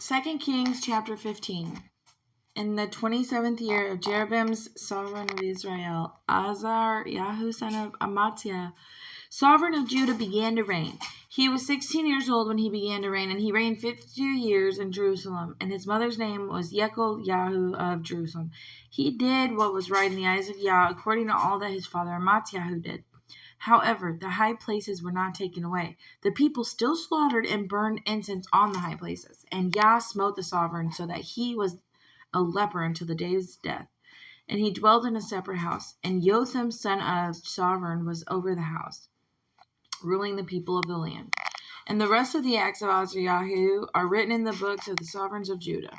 2 Kings chapter 15. In the 27th year of Jeroboam's sovereign of Israel, Azariah son of Amaziah, sovereign of Judah, began to reign. He was 16 years old when he began to reign, and he reigned 52 years in Jerusalem. And his mother's name was Yecholiah of Jerusalem. He did what was right in the eyes of Yah, according to all that his father Amaziah did. However, the high places were not taken away. The people still slaughtered and burned incense on the high places. And Yah smote the sovereign so that he was a leper until the day of his death. And he dwelled in a separate house. And Jotham, son of sovereign, was over the house, ruling the people of the land. And the rest of the acts of Azariah are written in the books of the sovereigns of Judah.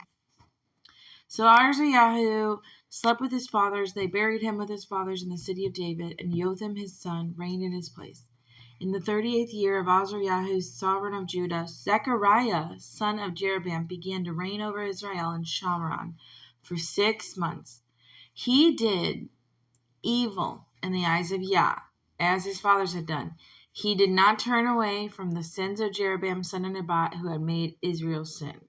So Azariah slept with his fathers. They buried him with his fathers in the city of David, and Jotham his son reigned in his place. In the 38th year of Azariah, sovereign of Judah, Zechariah, son of Jeroboam, began to reign over Israel and Shamron for 6 months. He did evil in the eyes of Yah, as his fathers had done. He did not turn away from the sins of Jeroboam, son of Nebat, who had made Israel sin.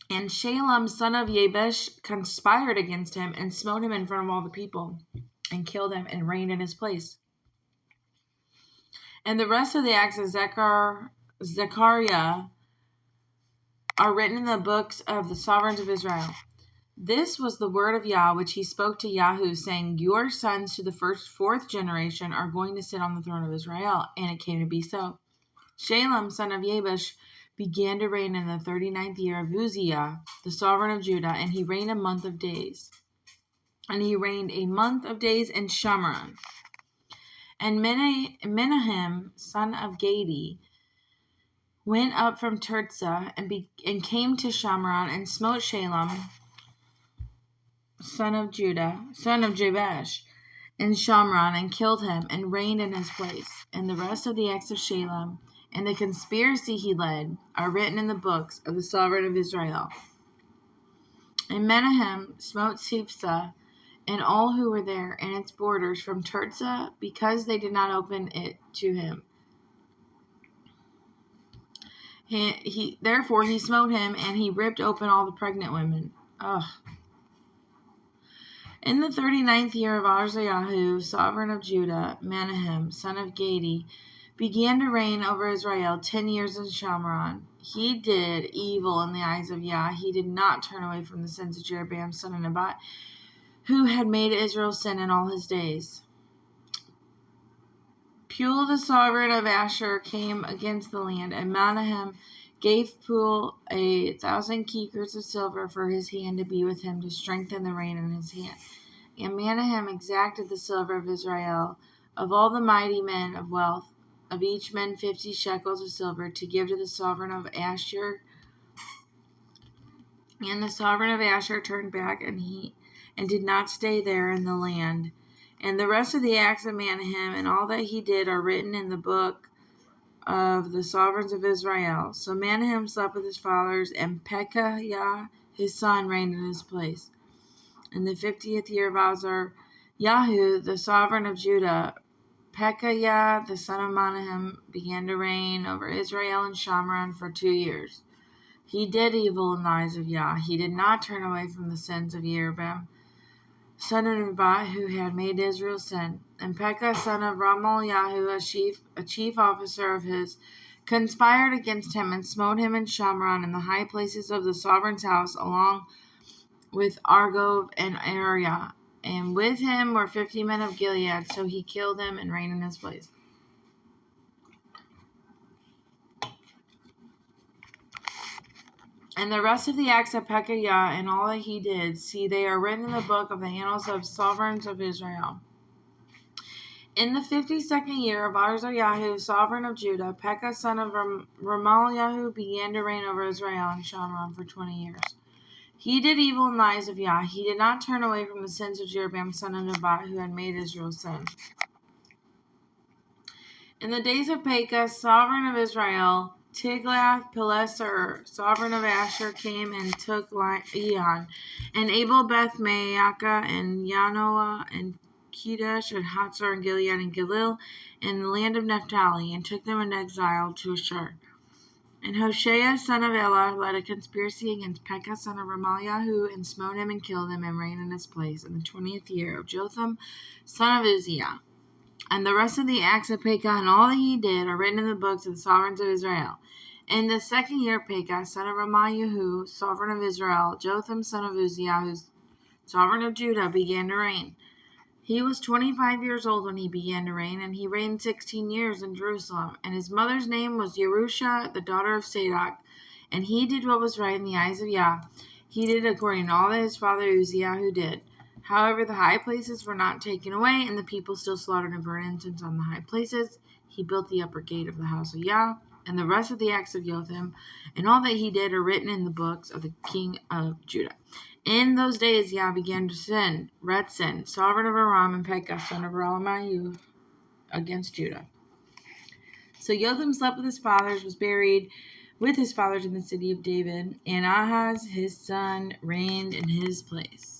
And Shalem, son of Jabesh, conspired against him and smote him in front of all the people and killed him and reigned in his place. And the rest of the acts of Zechariah are written in the books of the sovereigns of Israel. This was the word of Yah, which he spoke to Yahu, saying, Your sons to the fourth generation are going to sit on the throne of Israel. And it came to be so. Shalem, son of Jabesh, began to reign in the 39th year of Uzziah, the sovereign of Judah, and he reigned a month of days. And he reigned a month of days in Shamron. And Menahem, son of Gadi, went up from Tirzah and came to Shamron and smote Shalem, son of Jabesh, in Shamron, and killed him and reigned in his place. And the rest of the acts of Shalem and the conspiracy he led are written in the books of the sovereign of Israel. And Menahem smote Sipsah and all who were there and its borders from Tirzah, because they did not open it to him. Therefore he smote him, and he ripped open all the pregnant women. In the 39th year of Azariah, sovereign of Judah, Menahem, son of Gadi, began to reign over Israel 10 years in Shamron. He did evil in the eyes of Yah. He did not turn away from the sins of Jeroboam, son of Nebat, who had made Israel sin in all his days. Pul, the sovereign of Asher, came against the land, and Menahem gave Pul 1,000 kikars of silver for his hand to be with him to strengthen the reign in his hand. And Menahem exacted the silver of Israel, of all the mighty men of wealth, of each man 50 shekels of silver, to give to the sovereign of Asher. And the sovereign of Asher turned back, and did not stay there in the land. And the rest of the acts of Menahem and all that he did are written in the book of the sovereigns of Israel. So Menahem slept with his fathers, and Pekahiah his son reigned in his place. In the 50th year of Azariah, the sovereign of Judah, Pekahiah the son of Menahem began to reign over Israel and Shamron for 2 years. He did evil in the eyes of Yah. He did not turn away from the sins of Jeroboam, son of Nebat, who had made Israel sin. And Pekah, son of Ramaliah, a chief officer of his, conspired against him and smote him in Shamron in the high places of the sovereign's house, along with Argob and Ariah. And with him were 50 men of Gilead, so he killed them and reigned in his place. And the rest of the acts of Pekahiah and all that he did, see, they are written in the book of the annals of sovereigns of Israel. In the 52nd year of Azariah, sovereign of Judah, Pekah, son of Ramaliah, began to reign over Israel and Shamron for 20 years. He did evil in the eyes of Yah. He did not turn away from the sins of Jeroboam, son of Nebat, who had made Israel sin. In the days of Pekah, sovereign of Israel, Tiglath-Pileser, sovereign of Asher, came and took Eion, and Abel Beth Maacah, and Yanoah, and Kedesh and Hatzor and Gilead and Gilil and the land of Naphtali, and took them into exile to Ashur. And Hoshea son of Elah led a conspiracy against Pekah son of Remaliah, and smote him and killed him and reigned in his place in the 20th year of Jotham son of Uzziah. And the rest of the acts of Pekah and all that he did are written in the books of the sovereigns of Israel. In the 2nd year of Pekah, son of Remaliah, sovereign of Israel, Jotham son of Uzziah, sovereign of Judah, began to reign. He was 25 years old when he began to reign, and he reigned 16 years in Jerusalem. And his mother's name was Jerusha, the daughter of Sadoc. And he did what was right in the eyes of Yah. He did according to all that his father Uzziah did. However, the high places were not taken away, and the people still slaughtered and burned incense on the high places. He built the upper gate of the house of Yah, and the rest of the acts of Jotham, and all that he did are written in the books of the king of Judah. In those days Yah began to send Retzin, sovereign of Aram, and Pekah, son of Remaliah, against Judah. So Jotham slept with his fathers, was buried with his fathers in the city of David, and Ahaz his son reigned in his place.